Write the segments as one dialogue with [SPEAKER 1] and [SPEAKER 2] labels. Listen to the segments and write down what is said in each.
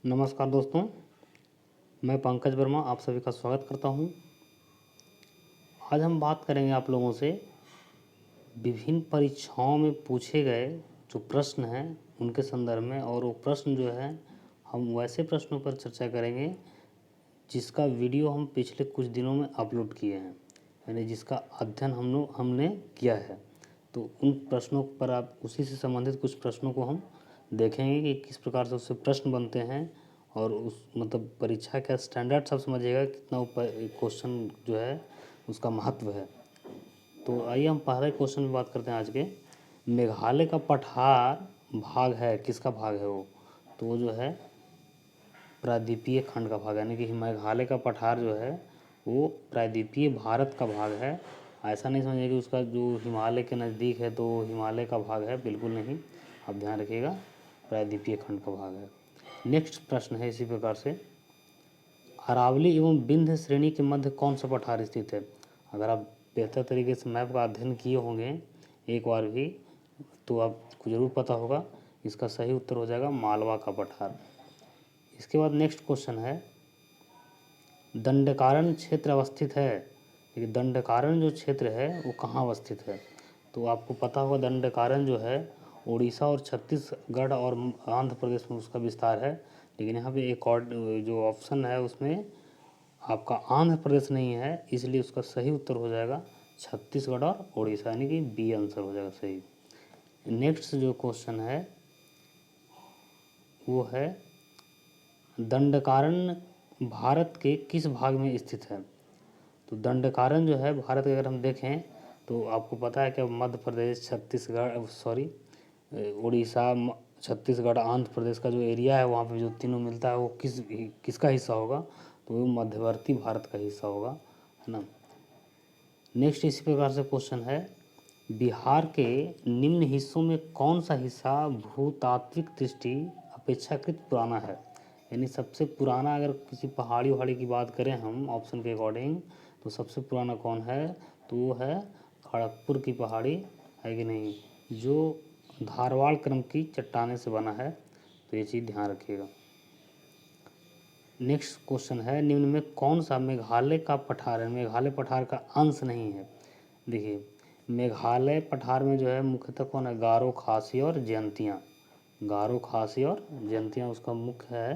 [SPEAKER 1] नमस्कार दोस्तों, मैं पंकज वर्मा आप सभी का स्वागत करता हूं। आज हम बात करेंगे आप लोगों से विभिन्न परीक्षाओं में पूछे गए जो प्रश्न हैं उनके संदर्भ में, और वो प्रश्न जो है हम वैसे प्रश्नों पर चर्चा करेंगे जिसका वीडियो हम पिछले कुछ दिनों में अपलोड किए हैं, यानी जिसका अध्ययन हमने किया है। तो उन प्रश्नों पर आप उसी से संबंधित कुछ प्रश्नों को हम देखेंगे कि किस प्रकार से उससे प्रश्न बनते हैं, और उस मतलब परीक्षा का स्टैंडर्ड सब समझिएगा कितना ऊपर क्वेश्चन जो है उसका महत्व है। तो आइए हम पहले क्वेश्चन में बात करते हैं आज के। मेघालय का पठार भाग है, किसका भाग है वो? तो वो जो है प्रायद्वीपीय खंड का भाग है, यानी कि मेघालय का पठार जो है वो प्रायद्वीपीय भारत का भाग है। ऐसा नहीं समझिए कि उसका जो हिमालय के नज़दीक है तो हिमालय का भाग है, बिल्कुल नहीं, आप ध्यान रखिएगा, प्रायद्वीपीय खंड का भाग है। नेक्स्ट प्रश्न है इसी प्रकार से, अरावली एवं विंध्य श्रेणी के मध्य कौन सा पठार स्थित है? अगर आप बेहतर तरीके से मैप का अध्ययन किए होंगे एक बार भी तो आपको ज़रूर पता होगा, इसका सही उत्तर हो जाएगा मालवा का पठार। इसके बाद नेक्स्ट क्वेश्चन है, दंडकारण्य क्षेत्र अवस्थित है, लेकिन दंडकारण्य जो क्षेत्र है वो कहाँ अवस्थित है? तो आपको पता होगा दंडकारण्य जो है उड़ीसा और छत्तीसगढ़ और आंध्र प्रदेश में उसका विस्तार है, लेकिन यहाँ पे एक और जो ऑप्शन है उसमें आपका आंध्र प्रदेश नहीं है, इसलिए उसका सही उत्तर हो जाएगा छत्तीसगढ़ और उड़ीसा, यानी कि बी आंसर हो जाएगा सही। नेक्स्ट जो क्वेश्चन है वो है, दंडकारण्य भारत के किस भाग में स्थित है? तो दंडकारण्य जो है भारत के अगर हम देखें तो आपको पता है कि मध्य प्रदेश, उड़ीसा, छत्तीसगढ़, आंध्र प्रदेश का जो एरिया है वहाँ पे जो तीनों मिलता है वो किसका हिस्सा होगा? तो वो मध्यवर्ती भारत का हिस्सा होगा, है ना। नेक्स्ट इसी प्रकार से क्वेश्चन है, बिहार के निम्न हिस्सों में कौन सा हिस्सा भूतात्विक दृष्टि अपेक्षाकृत पुराना है? यानी सबसे पुराना, अगर किसी पहाड़ी वहाड़ी की बात करें हम ऑप्शन के अकॉर्डिंग, तो सबसे पुराना कौन है? तो वो है खड़गपुर की पहाड़ी, है कि नहीं, जो धारवाड़ क्रम की चट्टाने से बना है। तो ये चीज़ ध्यान रखिएगा। नेक्स्ट क्वेश्चन है, निम्न में कौन सा मेघालय का पठार है? मेघालय पठार का अंश नहीं है। देखिए, मेघालय पठार में जो है मुख्यतः कौन है? गारो, खासी और जयंतियाँ। गारो, खासी और जयंतियाँ उसका मुख्य है,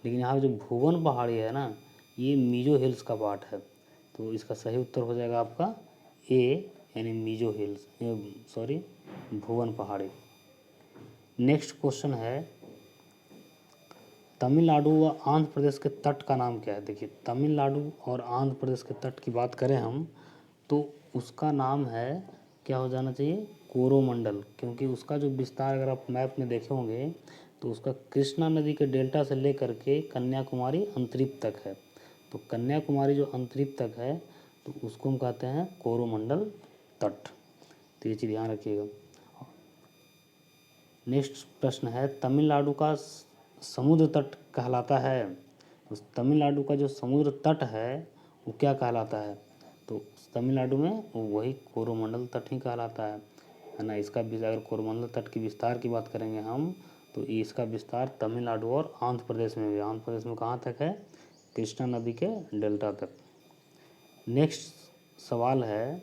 [SPEAKER 1] लेकिन यहाँ जो भुवन पहाड़ी है ना, ये मिजो हिल्स का पार्ट है। तो इसका सही उत्तर हो जाएगा आपका ए, यानी मिजो हिल्स, भुवन पहाड़ी। नेक्स्ट क्वेश्चन है, तमिलनाडु व आंध्र प्रदेश के तट का नाम क्या है? देखिए, तमिलनाडु और आंध्र प्रदेश के तट की बात करें हम तो उसका नाम है, क्या हो जाना चाहिए? कोरोमंडल, क्योंकि उसका जो विस्तार अगर आप मैप में देखे होंगे तो उसका कृष्णा नदी के डेल्टा से लेकर के कन्याकुमारी अंतरिप तक है। तो कन्याकुमारी जो अंतरिप तक है तो उसको हम कहते हैं कोरोमंडल तट। तो ये चीज़ ध्यान रखिएगा। नेक्स्ट प्रश्न है, तमिलनाडु का समुद्र तट कहलाता है, उस तमिलनाडु का जो समुद्र तट है वो क्या कहलाता है? तो तमिलनाडु में वही कोरोमंडल तट ही कहलाता है ना। इसका भी अगर कोरोमंडल तट की विस्तार की बात करेंगे हम तो इसका विस्तार तमिलनाडु और आंध्र प्रदेश में भी, आंध्र प्रदेश में कहाँ तक है? कृष्णा नदी के डेल्टा तक। नेक्स्ट सवाल है,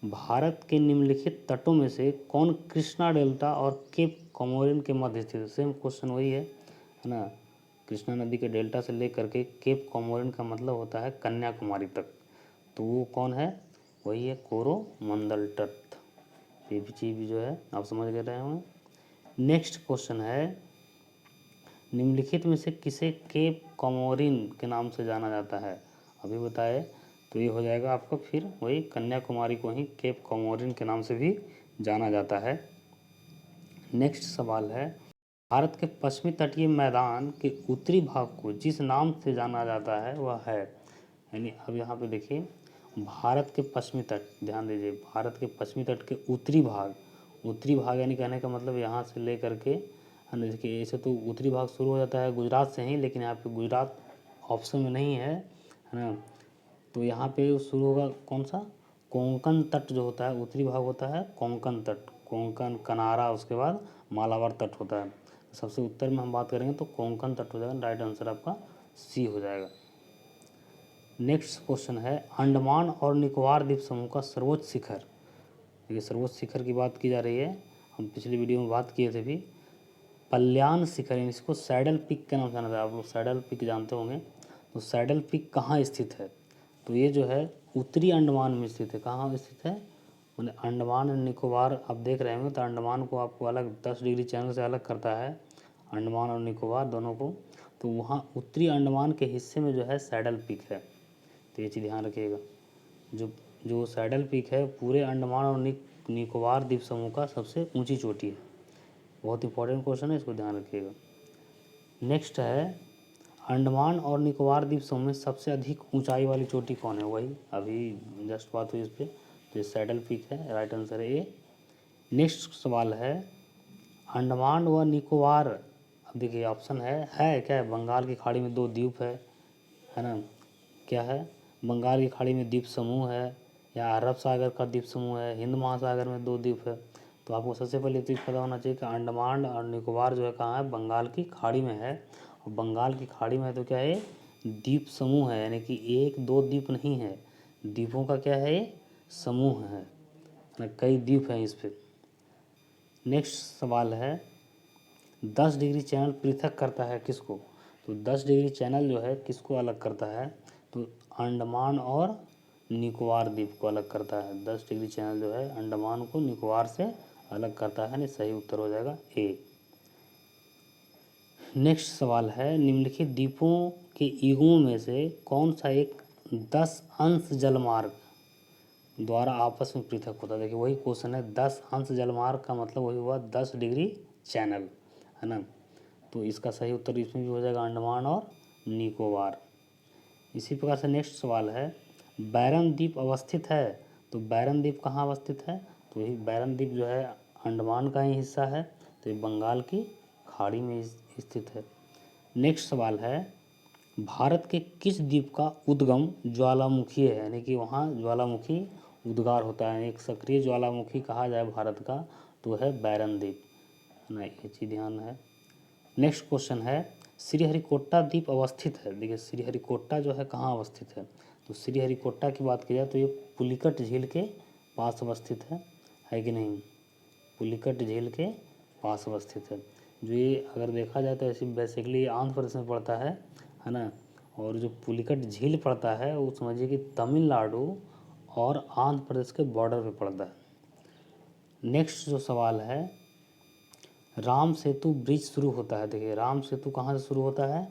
[SPEAKER 1] भारत के निम्नलिखित तटों में से कौन कृष्णा डेल्टा और केप कॉमोरिन के मध्य स्थित है? सेम क्वेश्चन वही है ना। कृष्णा नदी के डेल्टा से लेकर के केप कॉमोरिन का मतलब होता है कन्याकुमारी तक, तो वो कौन है? वही है कोरोमंडल तट। ये भी चीज़ भी जो है आप समझ ले रहे होंगे। नेक्स्ट क्वेश्चन है, निम्नलिखित में से किसे केप कॉमोरिन के नाम से जाना जाता है? अभी बताए, तो ये हो जाएगा आपका फिर वही कन्याकुमारी को ही केप कॉमोरिन के नाम से भी जाना जाता है। नेक्स्ट सवाल है, भारत के पश्चिमी तटीय मैदान के उत्तरी भाग को जिस नाम से जाना जाता है वह है, यानी अब यहाँ पे देखिए, भारत के पश्चिमी तट, ध्यान दीजिए, भारत के पश्चिमी तट के उत्तरी भाग, उत्तरी भाग यानी कहने का मतलब यहाँ से ले करके, है ना, देखिए ऐसे तो उत्तरी भाग शुरू हो जाता है गुजरात से ही, लेकिन यहाँ पे गुजरात ऑप्शन में नहीं है ना। तो यहाँ पे शुरू होगा कौन सा? कोंकण तट जो होता है, उत्तरी भाग होता है कोंकण तट, कोंकण, कनारा, उसके बाद मालाबार तट होता है। सबसे उत्तर में हम बात करेंगे तो कोंकण तट हो जाएगा, राइट आंसर आपका सी हो जाएगा। नेक्स्ट क्वेश्चन है अंडमान और निकोबार द्वीप समूह का सर्वोच्च शिखर। देखिए सर्वोच्च शिखर की बात की जा रही है, हम पिछली वीडियो में बात किए थे भी। पल्यान शिखर, इसको सैडल पीक के नाम से जाना था, आप लोग सैडल पीक जानते होंगे। तो सैडल पीक कहाँ स्थित है, तो ये जो है उत्तरी अंडमान में स्थित है। कहाँ स्थित है, मैंने अंडमान एंड निकोबार आप देख रहे होंगे, तो अंडमान को आपको अलग 10 डिग्री चैनल से अलग करता है, अंडमान और निकोबार दोनों को। तो वहाँ उत्तरी अंडमान के हिस्से में जो है सैडल पीक है, तो ये चीज़ ध्यान रखिएगा। जो जो सैडल पीक है पूरे अंडमान और निकोबार द्वीप समूह का सबसे ऊंची चोटी है। बहुत इंपॉर्टेंट क्वेश्चन है, इसको ध्यान रखिएगा। नेक्स्ट है अंडमान और निकोबार द्वीप समूह में सबसे अधिक ऊंचाई वाली चोटी कौन है, वही अभी जस्ट बात हुई इस पर, तो ये सैडल पीक है, राइट आंसर है ए। नेक्स्ट सवाल है अंडमान व निकोबार, अब देखिए ऑप्शन है क्या है, बंगाल की खाड़ी में 2 द्वीप है ना, क्या है, बंगाल की खाड़ी में द्वीप समूह है, या अरब सागर का द्वीप समूह है, हिंद महासागर में 2 द्वीप है। तो आपको सबसे पहले तो पता होना चाहिए कि अंडमान और निकोबार जो है कहाँ है, बंगाल की खाड़ी में है। और बंगाल की खाड़ी में है तो क्या है, द्वीप समूह है, यानी कि 1-2 द्वीप नहीं है, द्वीपों का क्या है, ये समूह है ना, कई द्वीप हैं इस पर। नेक्स्ट सवाल है 10 डिग्री चैनल पृथक करता है किसको, तो 10 डिग्री चैनल जो है किसको अलग करता है, तो अंडमान और निकोबार द्वीप को अलग करता है। 10 डिग्री चैनल जो है अंडमान को निकोबार से अलग करता है, नहीं सही उत्तर हो जाएगा ए। नेक्स्ट सवाल है निम्नलिखित द्वीपों के युगों में से कौन सा एक 10 अंश जलमार्ग द्वारा आपस में पृथक होता है। देखिए वही क्वेश्चन है, 10 अंश जलमार्ग का मतलब वही हुआ 10 डिग्री चैनल, है ना। तो इसका सही उत्तर इसमें भी हो जाएगा अंडमान और निकोबार। इसी प्रकार से नेक्स्ट सवाल है बैरन द्वीप अवस्थित है, तो बैरन द्वीप कहाँ अवस्थित है, तो यही बैरन द्वीप जो है अंडमान का ही हिस्सा है, तो ये बंगाल की खाड़ी में स्थित है। नेक्स्ट सवाल है भारत के किस द्वीप का उद्गम ज्वालामुखी है, यानी कि वहाँ ज्वालामुखी उद्गार होता है, एक सक्रिय ज्वालामुखी कहा जाए भारत का तो है बैरन द्वीप, है ना, ये चीज़ ध्यान है। नेक्स्ट क्वेश्चन है श्रीहरिकोटा द्वीप अवस्थित है। देखिए श्रीहरिकोटा जो है कहाँ अवस्थित है, तो श्रीहरिकोटा की बात की जाए तो ये पुलिकट झील के पास अवस्थित है कि नहीं, पुलिकट झील के पास अवस्थित है। जो ये अगर देखा जाए तो ऐसे बेसिकली आंध्र प्रदेश में पड़ता है ना, और जो पुलिकट झील पड़ता है वो समझिए कि तमिलनाडु और आंध्र प्रदेश के बॉर्डर पे पड़ता है। नेक्स्ट जो सवाल है राम सेतु ब्रिज शुरू होता है, देखिए राम सेतु कहाँ से शुरू होता है,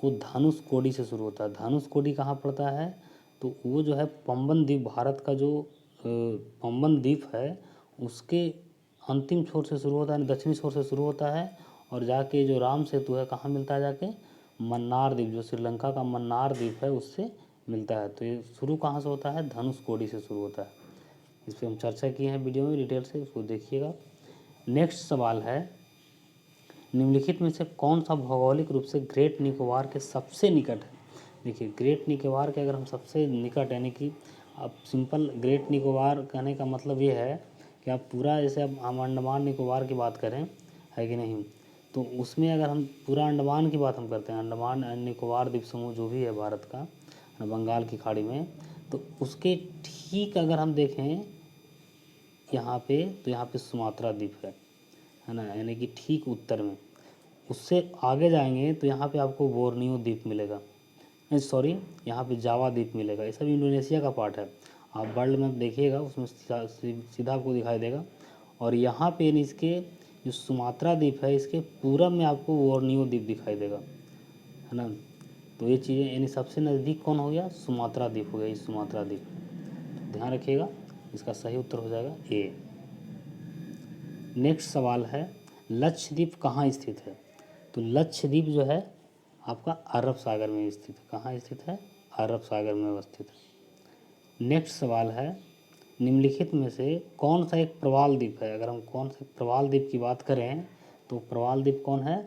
[SPEAKER 1] वो धनुषकोडी से शुरू होता है। धनुषकोडी कहाँ पड़ता है, तो वो जो है पंबन द्वीप, भारत का जो पंबन द्वीप है उसके अंतिम छोर से शुरू होता है, दक्षिणी छोर से शुरू होता है, और जाके जो राम सेतु है कहाँ मिलता है, जाके मन्नार द्वीप, जो श्रीलंका का मन्नार द्वीप है उससे मिलता है। तो ये शुरू कहाँ से होता है, धनुषकोडी से शुरू होता है। इस पर हम चर्चा किए हैं वीडियो में डिटेल से, उसको देखिएगा। नेक्स्ट सवाल है निम्नलिखित में से कौन सा भौगोलिक रूप से ग्रेट निकोबार के सबसे निकट है। देखिए ग्रेट निकोबार के अगर हम सबसे निकट यानी कि अब सिंपल ग्रेट निकोबार कहने का मतलब ये है कि आप पूरा जैसे अब हम अंडमान निकोबार की बात करें है कि नहीं, तो उसमें अगर हम पूरा अंडमान की बात हम करते हैं, अंडमान एंड निकोबार द्वीप समूह जो भी है भारत का बंगाल की खाड़ी में, तो उसके ठीक अगर हम देखें यहाँ पे तो यहाँ पे सुमात्रा द्वीप है ना, यानी कि ठीक उत्तर में। उससे आगे जाएंगे तो यहाँ पे आपको बोर्नियो द्वीप मिलेगा, सॉरी यहाँ पे जावा द्वीप मिलेगा, ये सब इंडोनेशिया का पार्ट है। आप वर्ल्ड मैप देखिएगा उसमें सीधा आपको दिखाई देगा। और यहाँ पे इसके जो सुमात्रा द्वीप है इसके पूरब में आपको बोर्नियो द्वीप दिखाई देगा, है ना। तो ये चीज़ें यानी सबसे नज़दीक कौन हो गया, सुमात्रा द्वीप हो गया, ये सुमात्रा द्वीप, ध्यान रखिएगा। इसका सही उत्तर हो जाएगा ए। नेक्स्ट सवाल है लक्षद्वीप कहाँ स्थित है, तो लक्षद्वीप जो है आपका अरब सागर में स्थित है। कहाँ स्थित है, अरब सागर में अवस्थित है। नेक्स्ट सवाल है निम्नलिखित में से कौन सा एक प्रवाल द्वीप है। अगर हम कौन सा प्रवाल द्वीप की बात करें तो प्रवाल द्वीप कौन है,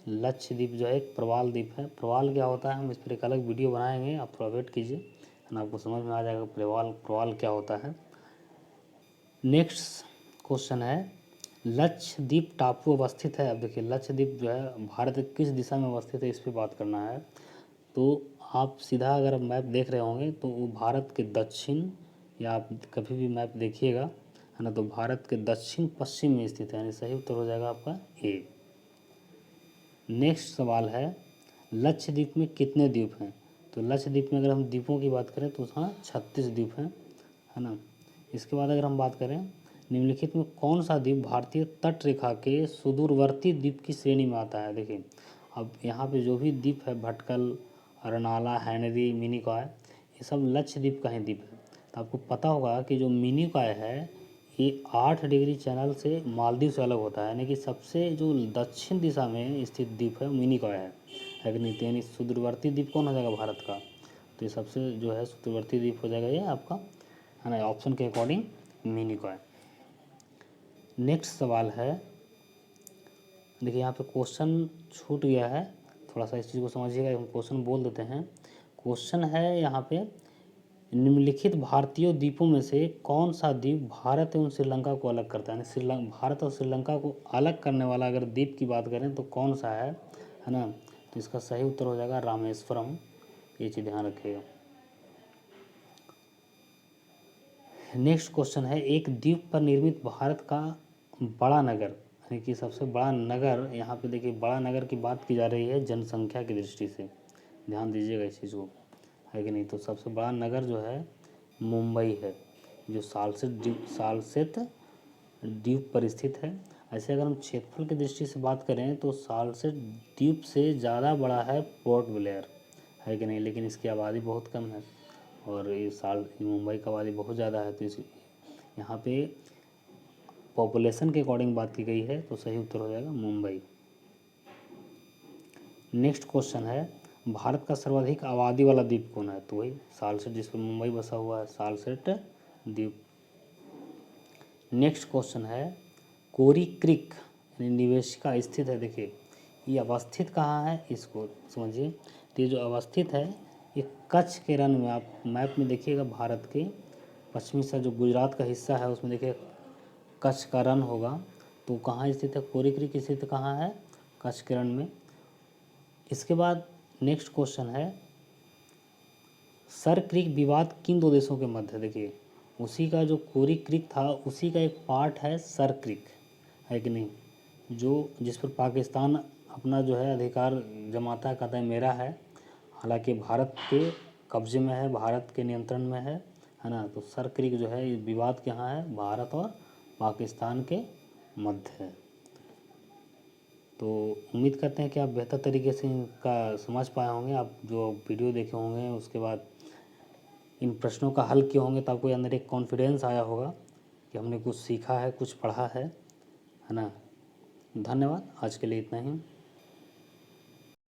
[SPEAKER 1] लक्षद्वीप जो है एक प्रवाल द्वीप है। प्रवाल क्या होता है हम इस पर एक अलग वीडियो बनाएंगे, आप थोड़ा वेट कीजिए, है ना, आपको समझ में आ जाएगा प्रवाल क्या होता है। नेक्स्ट क्वेश्चन है लक्षद्वीप टापू अवस्थित है। अब देखिए लक्षद्वीप जो है भारत के किस दिशा में अवस्थित है, इस पे बात करना है। तो आप सीधा अगर मैप देख रहे होंगे तो वो भारत के दक्षिण, या आप कभी भी मैप देखिएगा है ना, तो भारत के दक्षिण पश्चिम में स्थित है, यानी सही उत्तर हो जाएगा आपका ए। नेक्स्ट सवाल है, लक्षद्वीप में कितने द्वीप हैं? तो लक्षद्वीप में अगर हम द्वीपों की बात करें तो उसमें 36 द्वीप हैं, है ना। इसके बाद अगर हम बात करें, निम्नलिखित में कौन सा द्वीप भारतीय तट रेखा के सुदूरवर्ती द्वीप की श्रेणी में आता है? देखिए अब यहाँ पे जो भी द्वीप है, भटकल, अरनाला, हैनरी, मिनिकॉय, ये सब लक्षद्वीप का ही द्वीप है। तो आपको पता होगा कि जो मिनिकॉय है ये 8 डिग्री चैनल से मालदीव से अलग होता है, यानी कि सबसे जो दक्षिण दिशा में स्थित द्वीप है मिनिकॉय है कि नहीं। तो यानी सुदूरवर्ती द्वीप कौन हो जाएगा भारत का? तो ये सबसे जो है सुदूरवर्ती द्वीप हो जाएगा ये आपका, है ना, ऑप्शन के अकॉर्डिंग मिनिकॉय। नेक्स्ट सवाल है, देखिए यहाँ पे क्वेश्चन छूट गया है, थोड़ा सा इस चीज़ को समझिएगा, हम क्वेश्चन बोल देते हैं। क्वेश्चन है यहाँ पे, निम्नलिखित भारतीय द्वीपों में से कौन सा द्वीप भारत एवं श्रीलंका को अलग करता है? यानी श्रीलंका, भारत और श्रीलंका को अलग करने वाला अगर द्वीप की बात करें तो कौन सा है ना। तो इसका सही उत्तर हो जाएगा रामेश्वरम, ये चीज़ ध्यान रखिएगा। नेक्स्ट क्वेश्चन है, एक द्वीप पर निर्मित भारत का बड़ा नगर, यानी कि सबसे बड़ा नगर, यहाँ पे देखिए बड़ा नगर की बात की जा रही है जनसंख्या की दृष्टि से, ध्यान दीजिएगा इस चीज़ को, है कि नहीं। तो सबसे बड़ा नगर जो है मुंबई है, जो सालसेत द्वीप पर स्थित है। ऐसे अगर हम क्षेत्रफल की दृष्टि से बात करें तो सालसेत द्वीप से ज़्यादा बड़ा है पोर्ट ब्लेयर, है कि नहीं, लेकिन इसकी आबादी बहुत कम है, और ये मुंबई का आबादी बहुत ज़्यादा है। तो इस यहाँ पे पॉपुलेशन के अकॉर्डिंग बात की गई है, तो सही उत्तर हो जाएगा मुंबई। नेक्स्ट क्वेश्चन है, भारत का सर्वाधिक आबादी वाला द्वीप कौन है? तो वही सालसेट, जिस पर मुंबई बसा हुआ है, सालसेट द्वीप। नेक्स्ट क्वेश्चन है, कोरी क्रीक यानी निवेशिका स्थित है, देखिए ये अवस्थित कहाँ है, इसको समझिए। तो ये जो अवस्थित है ये कच्छ के रण में, आप मैप में देखिएगा भारत के पश्चिमी से जो गुजरात का हिस्सा है उसमें देखिए कच्छ का रण होगा, तो कहाँ स्थित है, कोरी क्रीक स्थित कहाँ है, कच्छ के रण में। इसके बाद नेक्स्ट क्वेश्चन है, सर क्रीक विवाद किन दो देशों के मध्य है? देखिए उसी का जो कोरी क्रीक था उसी का एक पार्ट है सर क्रीक, है कि नहीं, जो जिस पर पाकिस्तान अपना जो है अधिकार जमाता है, कहता है मेरा है, हालांकि भारत के कब्जे में है, भारत के नियंत्रण में है ना। तो सर क्रीक जो है विवाद कहाँ है, भारत और पाकिस्तान के मध्य है। तो उम्मीद करते हैं कि आप बेहतर तरीके से इनका समझ पाए होंगे। आप जो वीडियो देखे होंगे उसके बाद इन प्रश्नों का हल किए होंगे, तो आपको अंदर एक कॉन्फिडेंस आया होगा कि हमने कुछ सीखा है, कुछ पढ़ा है ना। धन्यवाद, आज के लिए इतना ही।